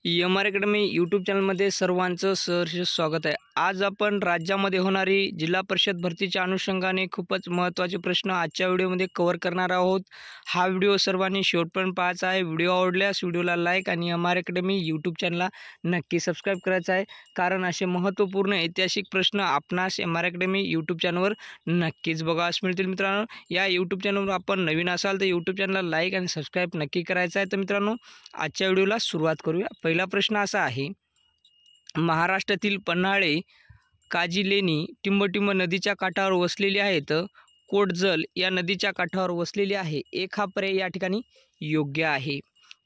MR. Academy YouTube चॅनलमध्ये सर्वांचं सहर्ष स्वागत आहे। आज आपण राज्यामध्ये होणारी जिल्हा परिषद भरतीच्या अनुषंगाने खूपच महत्त्वाचे प्रश्न आजच्या व्हिडिओमध्ये कव्हर करणार आहोत। हा व्हिडिओ सर्वांनी शेवटपर्यंत पाहायचा आहे। व्हिडिओ आवडल्यास व्हिडिओला लाईक आणि एम.आर. अकॅडमी यूट्यूब चॅनलला नक्की सबस्क्राईब करायचं आहे, कारण असे महत्त्वपूर्ण ऐतिहासिक प्रश्न आपणास एम.आर. अकॅडमी यूट्यूब चॅनलवर नक्कीच बघायला मिळतील। मित्रांनो, या यूट्यूब चॅनलवर आपण नवीन असाल तर यूट्यूब चॅनलला लाईक आणि सबस्क्राईब नक्की करायचं आहे। तर मित्रांनो, आजच्या व्हिडिओला सुरुवात करूया। पहिला प्रश्न असा आहे, महाराष्ट्रातील पन्हाळे, काजी लेणी टिंबटिंब नदीच्या काठावर वसलेली आहेत। कोटजल या नदीच्या काठावर वसलेली आहे। एक हा पर्याय या ठिकाणी योग्य आहे।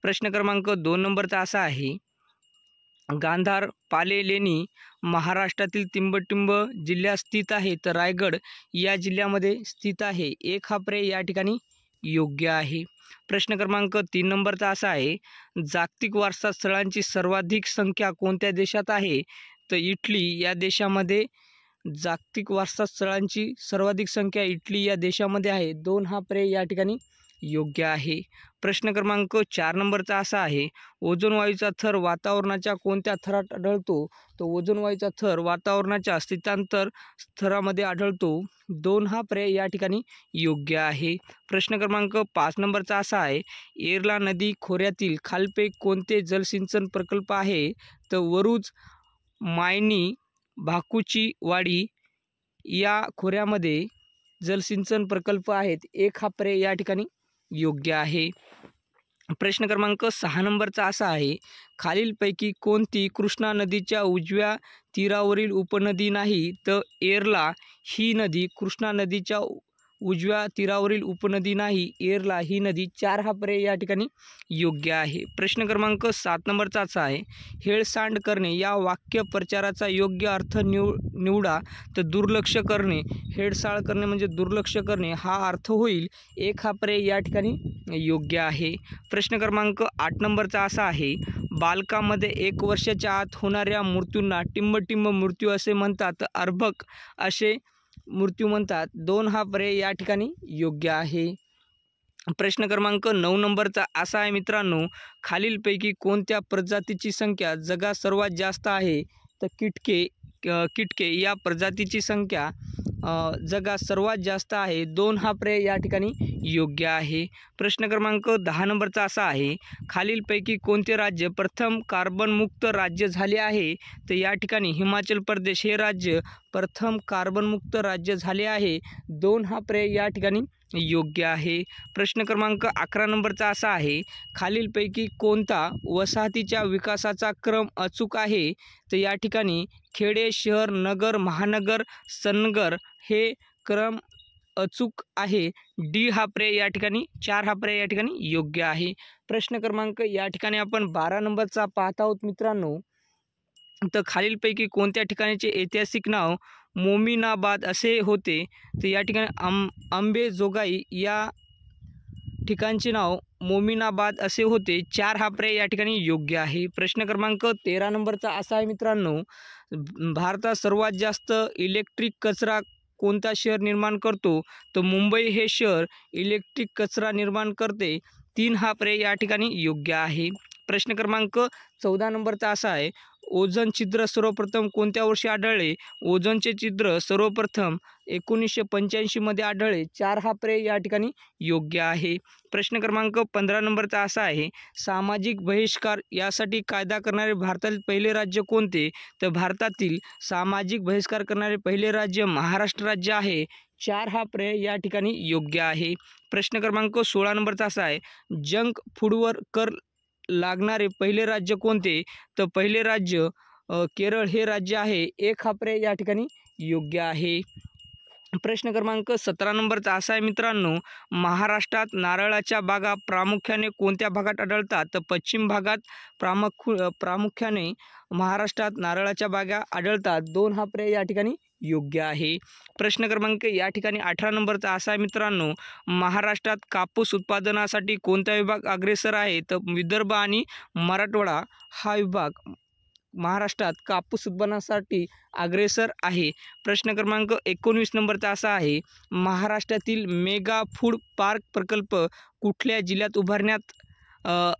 प्रश्न क्रमांक 2 नंबरचा असा आहे, गांधार पाले लेणी महाराष्ट्रातील टिंबटिंब जिल्ह्यात स्थित आहे, तर रायगड या जिल्ह्यामध्ये स्थित आहे। एक हा पर्याय या ठिकाणी योग्य आहे। प्रश्न क्रमांक 3 नंबरचा असा आहे, जागतिक वारसा स्थळांची सर्वाधिक संख्या कोणत्या देशात आहे? तर इटली या देशामध्ये जागतिक वारसा स्थळांची सर्वाधिक संख्या इटली या देशामध्ये आहे। 2 हा पर्याय या ठिकाणी योग्य आहे। प्रश्न क्रमांक 4 नंबरचा असा आहे, ओझोन वायूचा थर वातावरणाच्या कोणत्या थरात आढळतो? तर ओझोन वायूचा थर वातावरणाच्या स्थितांतर स्तरामध्ये आढळतो। 2 हा पर्याय या ठिकाणी योग्य आहे। प्रश्न क्रमांक 5 नंबरचा असा आहे, येरला नदी खोऱ्यातील खालपैकी कोणते जलसिंचन प्रकल्प आहे? तर वरुज, मायणी, भाकुची वाडी या खोऱ्यामध्ये जलसिंचन प्रकल्प आहेत। एक हा पर्याय या ठिकाणी योग्य आहे। प्रश्न क्रमांक 6 नंबरचा असा आहे, खालीलपैकी कोणती कृष्णा नदीच्या उजव्या तीरावरील उपनदी नाही? तर येरला ही नदी कृष्णा नदीच्या उजव्या तीरावरील उपनदी नाही। येरला ही नदी। 4 हा पर्याय या ठिकाणी योग्य आहे। प्रश्न क्रमांक 7 नंबरचा असा आहे, हेळसांड करणे या वाक्य प्रचाराचा योग्य अर्थ निवडा। तर दुर्लक्ष करणे, हेळसाळ करणे म्हणजे दुर्लक्ष करणे हा अर्थ होईल। एक हा पर्याय या ठिकाणी योग्य आहे। प्रश्न क्रमांक 8 नंबरचा असा आहे, बालकामध्ये 1 वर्षाच्या आत होणाऱ्या मृत्यूंना टिंबटिंब मृत्यू असे म्हणतात, अर्भक असे मृत्यू म्हणतात। 2 हा पर्याय या ठिकाणी योग्य आहे। प्रश्न क्रमांक 9 नंबरचा असा आहे मित्रांनो, खालीलपैकी कोणत्या प्रजातीची संख्या जगात सर्वात जास्त आहे? तर कीटके या प्रजातीची संख्या जगात सर्वात जास्त आहे। 2 हा पर्याय या ठिकाणी योग्य आहे। प्रश्न क्रमांक 10 नंबरचा असा आहे, खालीलपैकी कोणते राज्य प्रथम कार्बनमुक्त राज्य झाले आहे? तर या ठिकाणी हिमाचल प्रदेश हे राज्य प्रथम कार्बनमुक्त राज्य झाले आहे। 2 हा पर्याय या ठिकाणी योग्य आहे। प्रश्न क्रमांक 11 नंबरचा असा आहे, खालीलपैकी कोणता वसाहतीच्या विकासाचा क्रम अचूक आहे? तर या ठिकाणी खेडे, शहर, नगर, महानगर, सनगर हे क्रम अचूक आहे। डी हा पर्याय या ठिकाणी 4 हा पर्याय या ठिकाणी योग्य आहे। प्रश्न क्रमांक या ठिकाणी आपण 12 नंबरचा पाहत आहोत मित्रांनो, तर खालीलपैकी कोणत्या ठिकाणाचे ऐतिहासिक नाव मोमीनाबाद असे होते? तर या ठिकाणी अंबेजोगाई या ठिकाणचे नाव मोमीनाबाद असे होते। 4 हा पर्याय या ठिकाणी योग्य आहे। प्रश्न क्रमांक 13 नंबरचा असा आहे मित्रांनो, भारतात सर्वात जास्त इलेक्ट्रिक कचरा कोणता शहर निर्माण करतो? तर मुंबई हे शहर इलेक्ट्रिक कचरा निर्माण करते। 3 हा पर्याय या ठिकाणी योग्य आहे। प्रश्न क्रमांक 14 नंबरचा असा आहे, ओझोन छिद्र सर्वप्रथम कोणत्या वर्षी आढळले? ओझोनचे छिद्र सर्वप्रथम 1985 मध्ये आढळले। 4 हा पर्याय या ठिकाणी योग्य आहे। प्रश्न क्रमांक 15 नंबरचा असा आहे, सामाजिक बहिष्कार यासाठी कायदा करणारे भारतातील पहिले राज्य कोणते? तर भारतातील सामाजिक बहिष्कार करणारे पहिले राज्य महाराष्ट्र राज्य आहे। 4 हा पर्याय या ठिकाणी योग्य आहे। प्रश्न क्रमांक 16 नंबरचा असा आहे, जंक फूडवर कर लागणारे पहिले राज्य कोणते? तर पहिले राज्य केरळ हे राज्य आहे। 1 हा पर्याय या ठिकाणी योग्य आहे। प्रश्न क्रमांक 17 नंबरचा असा आहे मित्रांनो, महाराष्ट्रात नारळाच्या बागा प्रामुख्याने कोणत्या भागात आढळतात? तर पश्चिम भागात प्रामुख्याने महाराष्ट्रात नारळाच्या बागा आढळतात। 2 हा पर्याय या ठिकाणी योग्य आहे। प्रश्न क्रमांक या ठिकाणी 18 नंबरचा असा आहे मित्रांनो, महाराष्ट्रात कापूस उत्पादनासाठी कोणता विभाग अग्रेसर आहे? तर विदर्भ आणि मराठवाडा हा विभाग महाराष्ट्रात कापूस उत्पादनासाठी अग्रेसर आहे। प्रश्न क्रमांक 19 नंबरचा असा आहे, महाराष्ट्रातील मेगा फूड पार्क प्रकल्प कुठल्या जिल्ह्यात उभारण्यात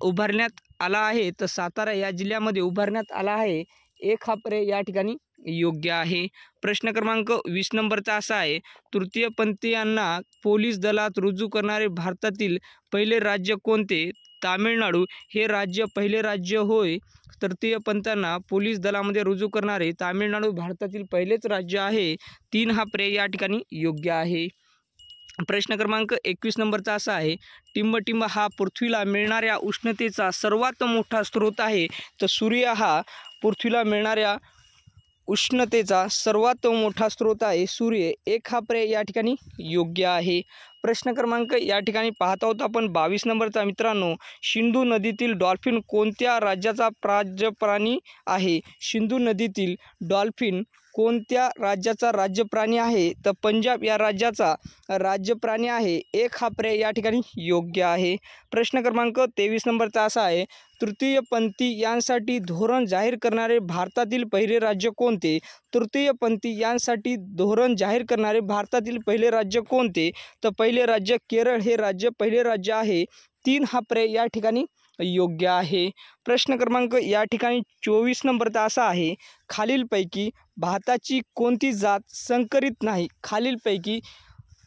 उभारण्यात आला आहे, तर सातारा या जिल्ह्यामध्ये उभारण्यात आला आहे. एक हा पर्याय या ठिकाणी योग्य आहे. प्रश्न क्रमांक 20 नंबरचा असा आहे, तृतीयपंथीयांना पोलीस दलात रुजू करणारे भारतातील पहिले राज्य कोणते? तामिळनाडू हे राज्य पहिले राज्य होय. तृतीयपंथीयांना पोलीस दलामध्ये रुजू करणारे तामिळनाडू भारतातील पहिलेच राज्य आहे. 3 हा पर्याय या ठिकाणी योग्य आहे. प्रश्न क्रमांक 21 नंबरचा असा आहे, टिंबटिंब हा पृथ्वीला मिळणाऱ्या उष्णतेचा सर्वात मोठा स्रोत आहे, तर सूर्य हा पृथ्वीला मिळणाऱ्या उष्णतेचा सर्वात मोठा स्रोत आहे. सूर्य. एक हा पर्याय या ठिकाणी योग्य आहे. प्रश्न क्रमांक या ठिकाणी पाहत आहोत आपण 22 नंबरचा मित्रांनो, सिंधू नदीतील डॉल्फिन कोणत्या राज्याचा राज्य प्राणी आहे? सिंधू नदीतील डॉल्फिन कोणत्या राज्याचा राज्य प्राणी आहे? तर पंजाब या राज्याचा राज्य प्राणी आहे. एक हा पर्याय या ठिकाणी योग्य आहे. प्रश्न क्रमांक 23 नंबरचा असा आहे, तृतीयपंथी यांसाठी धोरण जाहीर करणारे भारतातील पहिले राज्य कोणते? तृतीयपंथी यांसाठी धोरण जाहीर करणारे भारतातील पहिले राज्य कोणते? तर पहिले राज्य केरळ हे राज्य पहिले राज्य आहे. 3 हा पर्याय या ठिकाणी योग्य आहे. प्रश्न क्रमांक या ठिकाणी 24 नंबरचा असा आहे, खालीलपैकी भाताची कोणती जात संकरित नाही? खालीलपैकी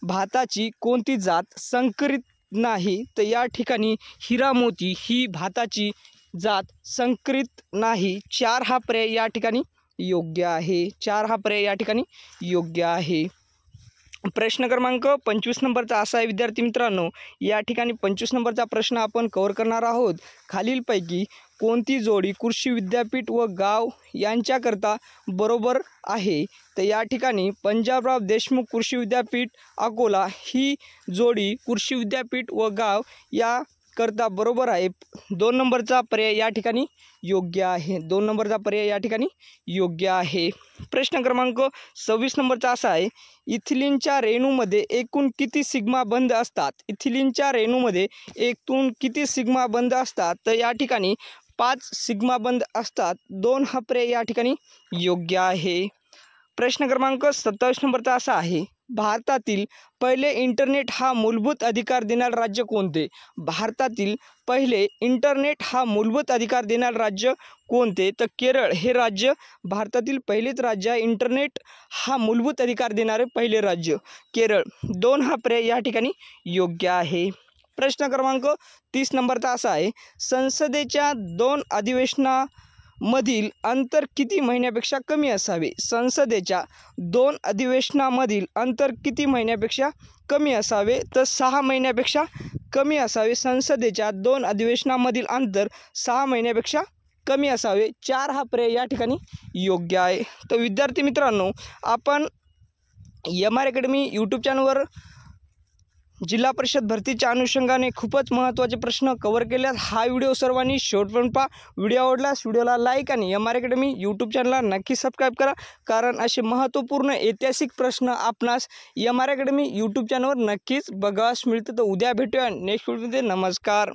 भाताची कोणती जात संकरित नाही? तर या ठिकाणी हिरामोती ही भाताची जात संकरित नाही. 4 हा पर्याय या ठिकाणी योग्य आहे. 4 हा पर्याय या ठिकाणी योग्य आहे. प्रश्न क्रमांक 25 नंबरचा असा आहे विद्यार्थी मित्रांनो, या ठिकाणी 25 नंबरचा प्रश्न आपण कव्हर करणार आहोत. खालीलपैकी कोणती जोडी कृषी विद्यापीठ व गाव यांच्याकरता बरोबर आहे? तर या ठिकाणी पंजाबराव देशमुख कृषी विद्यापीठ अकोला ही जोडी कृषी विद्यापीठ व गाव या करता बरोबर आहे. 2 नंबरचा पर्याय या ठिकाणी योग्य आहे. 2 नंबरचा पर्याय या ठिकाणी योग्य आहे. प्रश्न क्रमांक 26 नंबरचा असा आहे, इथिलीनच्या रेणूमध्ये एकूण किती सिग्मा बंध असतात? इथिलीनच्या रेणूमध्ये एकूण किती सिग्मा बंध असतात? तर या ठिकाणी 5 सिग्मा बंध असतात. 2 हा पर्याय या ठिकाणी योग्य आहे. प्रश्न क्रमांक 27 नंबरचा असा आहे, भारतातील पहिले इंटरनेट हा मूलभूत अधिकार देणारे राज्य कोणते? भारतातील पहिले इंटरनेट हा मूलभूत अधिकार देणारे राज्य कोणते? तर केरळ हे राज्य भारतातील पहिलेच राज्य आहे. इंटरनेट हा मूलभूत अधिकार देणारे पहिले राज्य केरळ. 2 हा पर्याय या ठिकाणी योग्य आहे. प्रश्न क्रमांक 30 नंबरचा असा आहे, संसदेच्या 2 अधिवेशनामधील अंतर किती महिन्यापेक्षा कमी असावे? संसदेच्या 2 अधिवेशनामधील अंतर किती महिन्यापेक्षा कमी असावे? तर 6 महिन्यापेक्षा कमी असावे. संसदेच्या 2 अधिवेशनामधील अंतर 6 महिन्यापेक्षा कमी असावे. 4 हा पर्याय या ठिकाणी योग्य आहे. तर विद्यार्थी मित्रांनो, आपण MR अकॅडमी यूट्यूब चॅनलवर जिल्हा परिषद भरतीच्या अनुषंगाने खूपच महत्त्वाचे प्रश्न कव्हर केल्यात. हा व्हिडिओ सर्वांनी शेवटपर्यंत पहा. व्हिडिओ आवडल्यास व्हिडिओला लाईक आणि MR अकॅडमी यूट्यूब चॅनलला नक्की सबस्क्राईब करा, कारण असे महत्त्वपूर्ण ऐतिहासिक प्रश्न आपणास MR अकॅडमी यूट्यूब चॅनलवर नक्कीच बघावयास मिळते. तर उद्या भेटूया नेक्स्ट व्हिडिओमध्ये. नमस्कार.